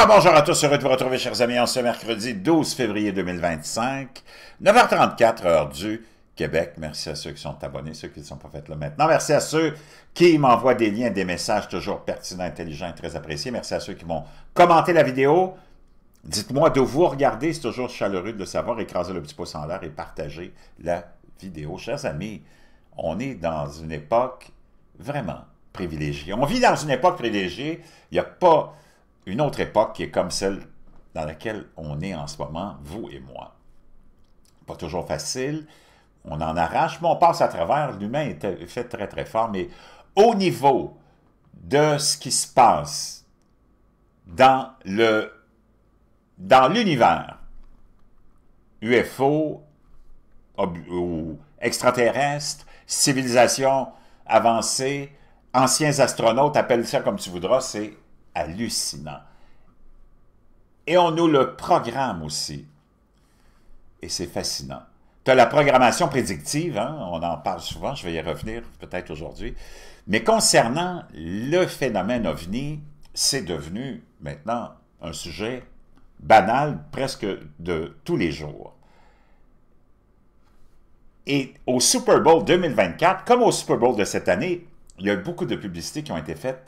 Ah, bonjour à tous, heureux de vous retrouver, chers amis, en ce mercredi 12 février 2025, 9h34, heure du Québec. Merci à ceux qui sont abonnés, ceux qui ne sont pas faits là maintenant. Merci à ceux qui m'envoient des liens, des messages toujours pertinents, intelligents et très appréciés. Merci à ceux qui vont commenter la vidéo. Dites-moi d'où vous regardez, c'est toujours chaleureux de le savoir. Écrasez le petit pouce en l'air et partagez la vidéo. Chers amis, on est dans une époque vraiment privilégiée. On vit dans une époque privilégiée. Il n'y a pas une autre époque qui est comme celle dans laquelle on est en ce moment, vous et moi. Pas toujours facile, on en arrache, mais on passe à travers. L'humain est fait très très fort, mais au niveau de ce qui se passe dans l'univers, UFO, ou extraterrestre, civilisation avancée, anciens astronautes, appelle ça comme tu voudras, c'est hallucinant. Et on nous le programme aussi. Et c'est fascinant. Tu as la programmation prédictive, hein? On en parle souvent, je vais y revenir peut-être aujourd'hui. Mais concernant le phénomène OVNI, c'est devenu maintenant un sujet banal, presque de tous les jours. Et au Super Bowl 2024, comme au Super Bowl de cette année, il y a eu beaucoup de publicités qui ont été faites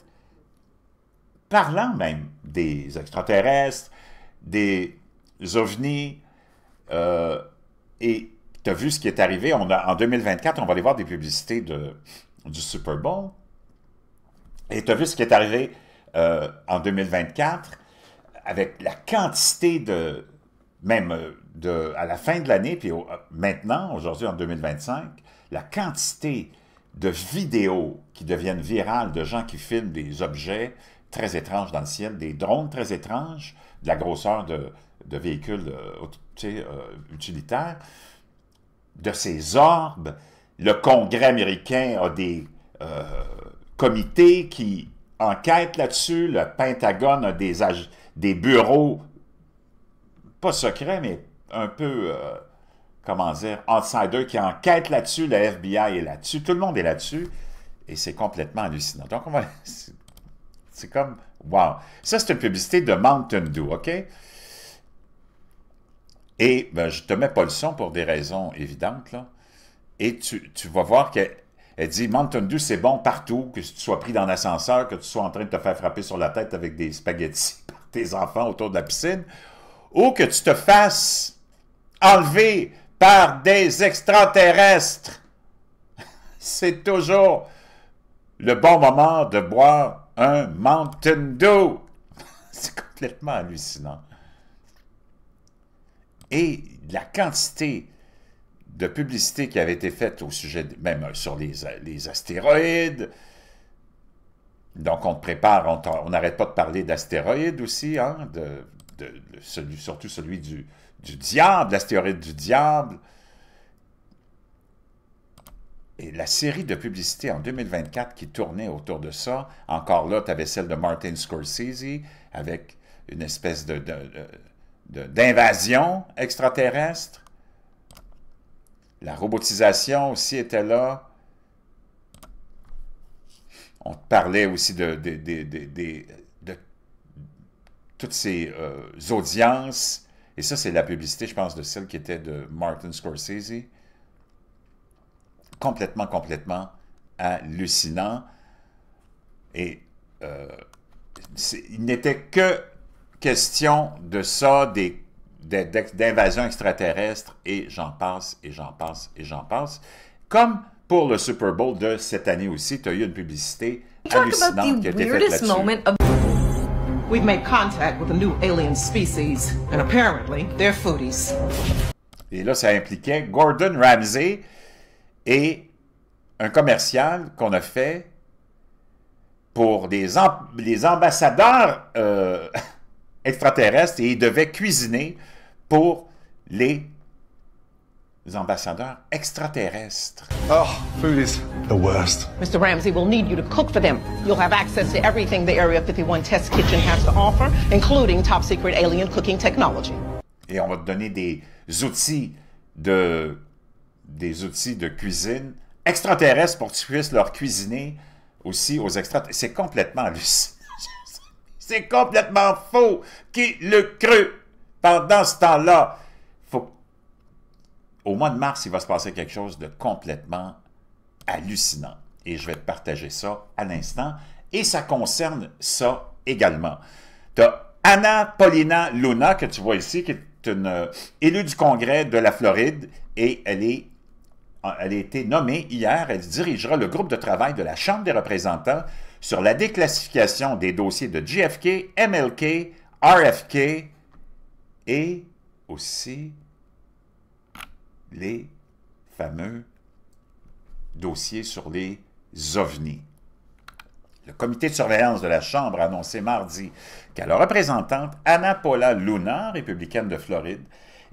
parlant même des extraterrestres, des ovnis, et tu as vu ce qui est arrivé. En 2024, on va aller voir des publicités du Super Bowl, et tu as vu ce qui est arrivé en 2024, avec la quantité à la fin de l'année, puis maintenant, aujourd'hui en 2025, la quantité de vidéos qui deviennent virales de gens qui filment des objets très étranges dans le ciel, des drones très étranges, de la grosseur de véhicules utilitaires, de ces orbes. Le Congrès américain a des comités qui enquêtent là-dessus. Le Pentagone a des bureaux, pas secrets, mais un peu, comment dire, outsiders qui enquêtent là-dessus. Le FBI est là-dessus. Tout le monde est là-dessus. Et c'est complètement hallucinant. Donc, c'est comme, wow. Ça, c'est une publicité de Mountain Dew, OK? Et ben, je ne te mets pas le son pour des raisons évidentes, là. Et tu vas voir qu'elle dit, Mountain Dew, c'est bon partout, que tu sois pris dans l'ascenseur, que tu sois en train de te faire frapper sur la tête avec des spaghettis par tes enfants autour de la piscine, ou que tu te fasses enlever par des extraterrestres. C'est toujours le bon moment de boire un Mountain Dew. C'est complètement hallucinant. Et la quantité de publicité qui avait été faite au sujet, même sur les astéroïdes. Donc, on te prépare, on n'arrête pas de parler d'astéroïdes aussi, hein, surtout celui du diable, l'astéroïde du diable. Et la série de publicités en 2024 qui tournait autour de ça, encore là, tu avais celle de Martin Scorsese, avec une espèce d'invasion extraterrestre. La robotisation aussi était là. On te parlait aussi de toutes ces audiences. Et ça, c'est la publicité, je pense, de celle qui était de Martin Scorsese. Complètement hallucinant. Et il n'était que question de ça, d'invasion extraterrestre, et j'en passe, et j'en passe, et j'en passe. Comme pour le Super Bowl de cette année aussi, tu as eu une publicité hallucinante qui a été faite là-dessus. We've made contact with a new alien species, and apparently they're foodies. Et là, ça impliquait Gordon Ramsay et un commercial qu'on a fait pour les ambassadeurs extraterrestres, et ils devaient cuisiner pour les ambassadeurs extraterrestres. Oh, food is the worst. Mr. Ramsey will need you to cook for them. You'll have access to everything the Area 51 Test Kitchen has to offer, including top secret alien cooking technology. Et on va te donner des outils de cuisine extraterrestres pour que tu puisses leur cuisiner aussi aux extraterrestres. C'est complètement hallucinant. C'est complètement faux. Qui le crut? Pendant ce temps-là, au mois de mars, il va se passer quelque chose de complètement hallucinant. Et je vais te partager ça à l'instant. Et ça concerne ça également. Tu as Anna Paulina Luna, que tu vois ici, qui est une élue du Congrès de la Floride, et elle a été nommée hier. Elle dirigera le groupe de travail de la Chambre des représentants sur la déclassification des dossiers de JFK, MLK, RFK et aussi les fameux dossiers sur les ovnis. Le comité de surveillance de la Chambre a annoncé mardi que la représentante Anna Paula Luna, républicaine de Floride,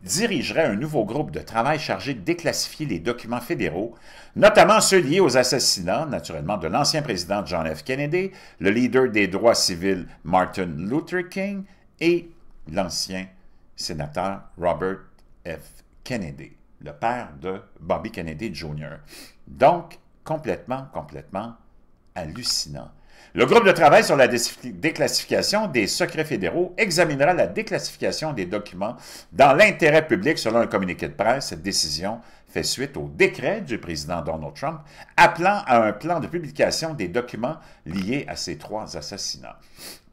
dirigerait un nouveau groupe de travail chargé de déclassifier les documents fédéraux, notamment ceux liés aux assassinats, naturellement, de l'ancien président John F. Kennedy, le leader des droits civils Martin Luther King et l'ancien sénateur Robert F. Kennedy, le père de Bobby Kennedy Jr. Donc, complètement hallucinant. Le groupe de travail sur la déclassification des secrets fédéraux examinera la déclassification des documents dans l'intérêt public selon un communiqué de presse. Cette décision fait suite au décret du président Donald Trump appelant à un plan de publication des documents liés à ces 3 assassinats.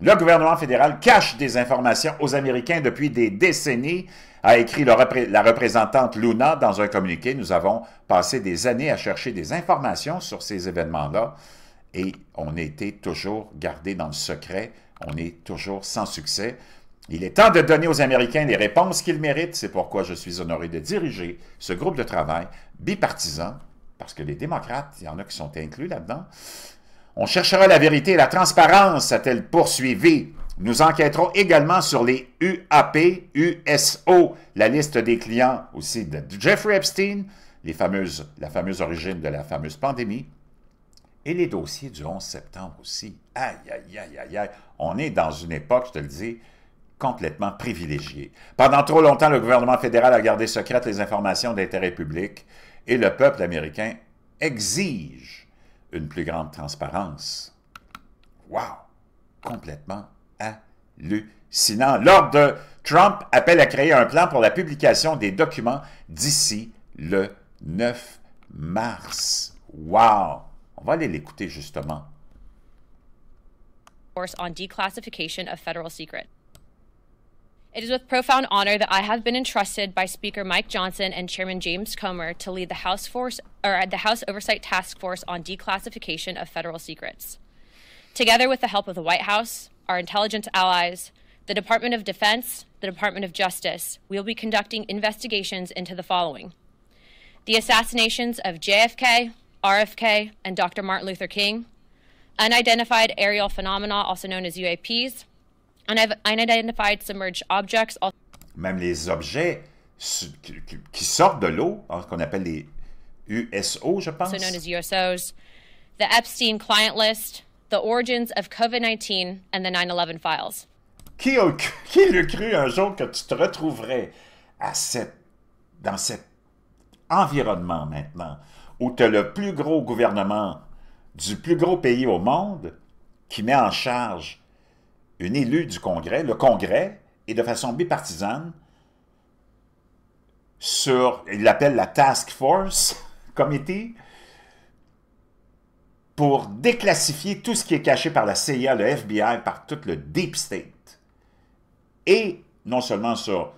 Le gouvernement fédéral cache des informations aux Américains depuis des décennies, a écrit la représentante Luna dans un communiqué. Nous avons passé des années à chercher des informations sur ces événements-là et on a été toujours gardé dans le secret, on est toujours sans succès. Il est temps de donner aux Américains les réponses qu'ils méritent. C'est pourquoi je suis honoré de diriger ce groupe de travail bipartisan, parce que les démocrates, il y en a qui sont inclus là-dedans. On cherchera la vérité et la transparence, a-t-elle poursuivi. Nous enquêterons également sur les UAP, USO, la liste des clients aussi de Jeffrey Epstein, la fameuse origine de la fameuse pandémie, et les dossiers du 11 septembre aussi. Aïe, aïe, aïe, aïe, aïe. On est dans une époque, je te le dis, complètement privilégiée. Pendant trop longtemps, le gouvernement fédéral a gardé secrètes les informations d'intérêt public et le peuple américain exige une plus grande transparence. Wow! Complètement hallucinant. L'ordre de Trump appelle à créer un plan pour la publication des documents d'ici le 9 mars. Wow! On va aller l'écouter justement. On declassification of federal secrets. It is with profound honor that I have been entrusted by Speaker Mike Johnson and Chairman James Comer to lead the House Oversight Task Force on Declassification of Federal Secrets. Together with the help of the White House, our intelligence allies, the Department of Defense, the Department of Justice, we will be conducting investigations into the following: the assassinations of JFK, RFK, and Dr. Martin Luther King, unidentified aerial phenomena, also known as UAPs, unidentified submerged objects. Même les objets qui sortent de l'eau, qu'on appelle les USO, je pense. Also known as USOs, the Epstein client list, the origins of COVID-19, and the 9/11 files. Qui le cru un jour que tu te retrouverais dans cet environnement maintenant, où tu as le plus gros gouvernement du plus gros pays au monde qui met en charge une élue du Congrès, le Congrès, et de façon bipartisane, il l'appelle la Task Force Committee, pour déclassifier tout ce qui est caché par la CIA, le FBI, par tout le Deep State. Et non seulement sur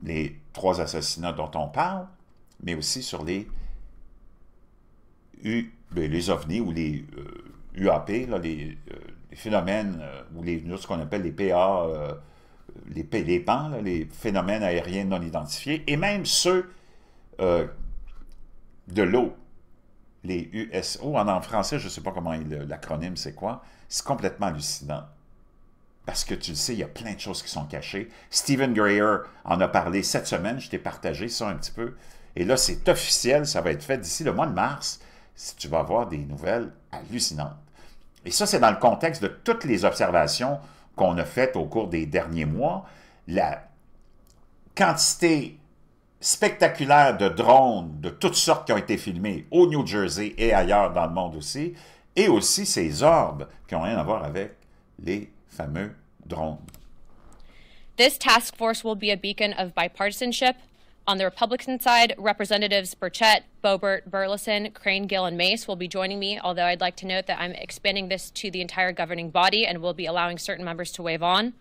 les 3 assassinats dont on parle, mais aussi sur les ovnis ou les UAP, là, les phénomènes, ou ce qu'on appelle les PA, les PAN, là, les phénomènes aériens non identifiés, et même ceux de l'eau, les USO. En français, je ne sais pas comment l'acronyme c'est quoi. C'est complètement hallucinant. Parce que tu le sais, il y a plein de choses qui sont cachées. Stephen Greer en a parlé cette semaine, je t'ai partagé ça un petit peu. Et là, c'est officiel, ça va être fait d'ici le mois de mars. Tu vas avoir des nouvelles hallucinantes. Et ça, c'est dans le contexte de toutes les observations qu'on a faites au cours des derniers mois. La quantité spectaculaire de drones de toutes sortes qui ont été filmés au New Jersey et ailleurs dans le monde aussi, et aussi ces orbes qui n'ont rien à voir avec les fameux drone. This task force will be a beacon of bipartisanship. On the Republican side, Representatives Burchett, Boebert, Burleson, Crane, Gill, and Mace will be joining me, although I'd like to note that I'm expanding this to the entire governing body and will be allowing certain members to waive on.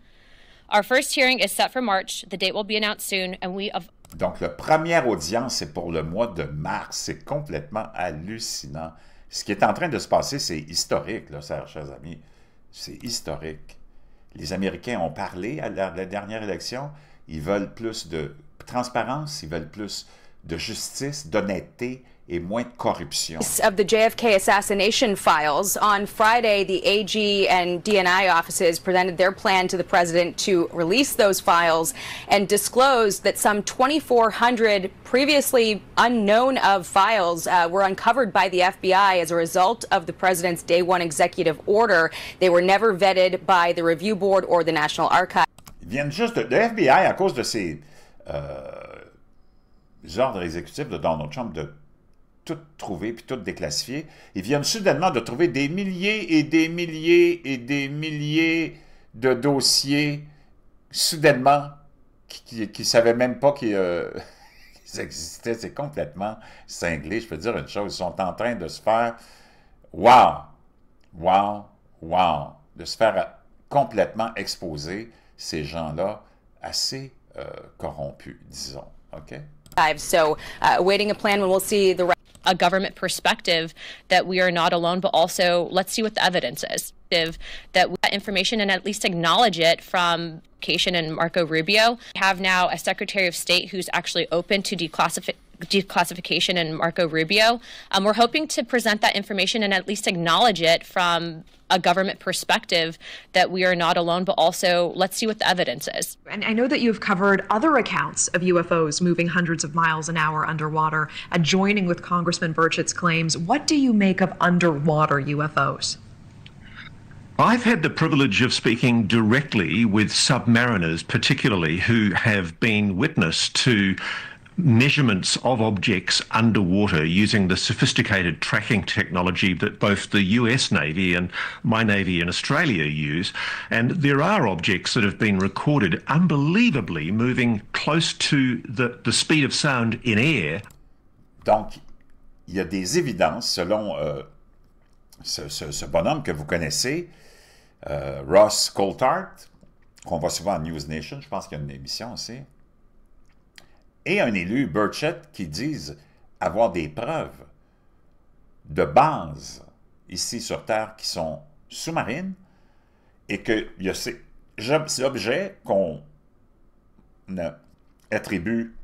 Our first hearing is set for March. The date will be announced soon, and Donc, la première audience est pour le mois de mars. C'est complètement hallucinant. Ce qui est en train de se passer, c'est historique, là, chers amis. C'est historique. Les Américains ont parlé à la dernière élection. Ils veulent plus de transparence, ils veulent plus de justice, d'honnêteté et moins de corruption. Of the JFK assassination files, on Friday, the AG and DNI offices presented their plan to the president to release those files and disclosed that some 2,400 previously unknown of files were uncovered by the FBI as a result of the president's Day 1 executive order. They were never vetted by the Review Board or the National Archives. Ils viennent juste de FBI, à cause de ces ordres exécutifs de Donald Trump de tout trouver puis tout déclassifier, ils viennent soudainement de trouver des milliers et des milliers et des milliers de dossiers soudainement qui ne savaient même pas qu'ils existaient. C'est complètement cinglé. Je peux dire une chose, ils sont en train de se faire wow, de se faire complètement exposer ces gens-là assez corrompus, disons. OK? So, awaiting a plan when we'll see the a government perspective that we are not alone, but also let's see what the evidence is. That we get information and at least acknowledge it from Cation and Marco Rubio. We have now a Secretary of State who's actually open to declassification and Marco Rubio. We're hoping to present that information and at least acknowledge it from a government perspective that we are not alone, but also let's see what the evidence is. And I know that you've covered other accounts of UFOs moving hundreds of miles an hour underwater, joining with Congressman Burchett's claims. What do you make of underwater UFOs? I've had the privilege of speaking directly with submariners, particularly, who have been witness to measurements of objects underwater using the sophisticated tracking technology that both the US Navy and my Navy in Australia use. And there are objects that have been recorded unbelievably moving close to the speed of sound in air. Donc, il y a des évidences selon ce bonhomme que vous connaissez, Ross Coulthart, qu'on voit souvent à News Nation, je pense qu'il y a une émission aussi, et un élu, Burchett, qui disent avoir des preuves de base ici sur Terre qui sont sous-marines et qu'il y a ces objets qu'on attribue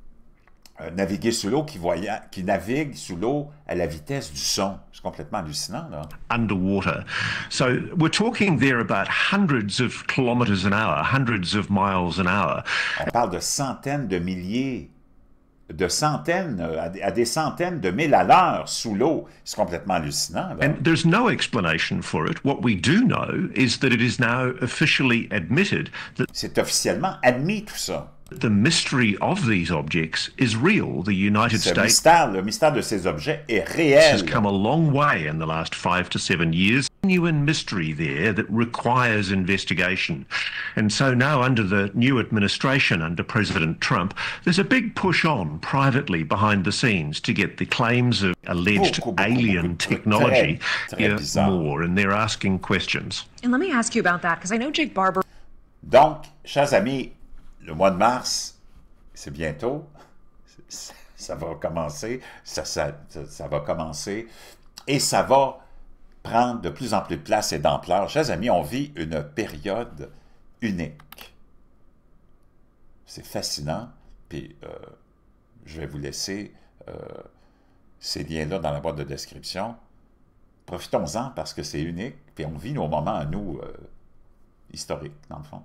naviguer sous l'eau, qui naviguent sous l'eau à la vitesse du son. C'est complètement hallucinant, là. Underwater. So we're talking there about hundreds of kilometers an hour, hundreds of miles an hour. On parle de centaines de milliers, de centaines à des centaines de milles à l'heure sous l'eau. C'est complètement hallucinant, là. And there's no explanation for it. What we do know is that it is now officially admitted that c'est officiellement admis tout ça. The mystery of these objects is real. The United States le mystère de ces objets est réel. Has come a long way in the last 5 to 7 years. Genuine mystery there that requires investigation. And so now under the new administration, under President Trump, there's a big push on privately behind the scenes to get the claims of alleged alien technology more, and they're asking questions. And let me ask you about that, because I know Jake Barber... Donc, chers amis, le mois de mars, c'est bientôt, ça va commencer, ça va commencer, et ça va prendre de plus en plus de place et d'ampleur. Chers amis, on vit une période unique. C'est fascinant, puis je vais vous laisser ces liens-là dans la boîte de description. Profitons-en parce que c'est unique, puis on vit nos moments à nous historiques, dans le fond.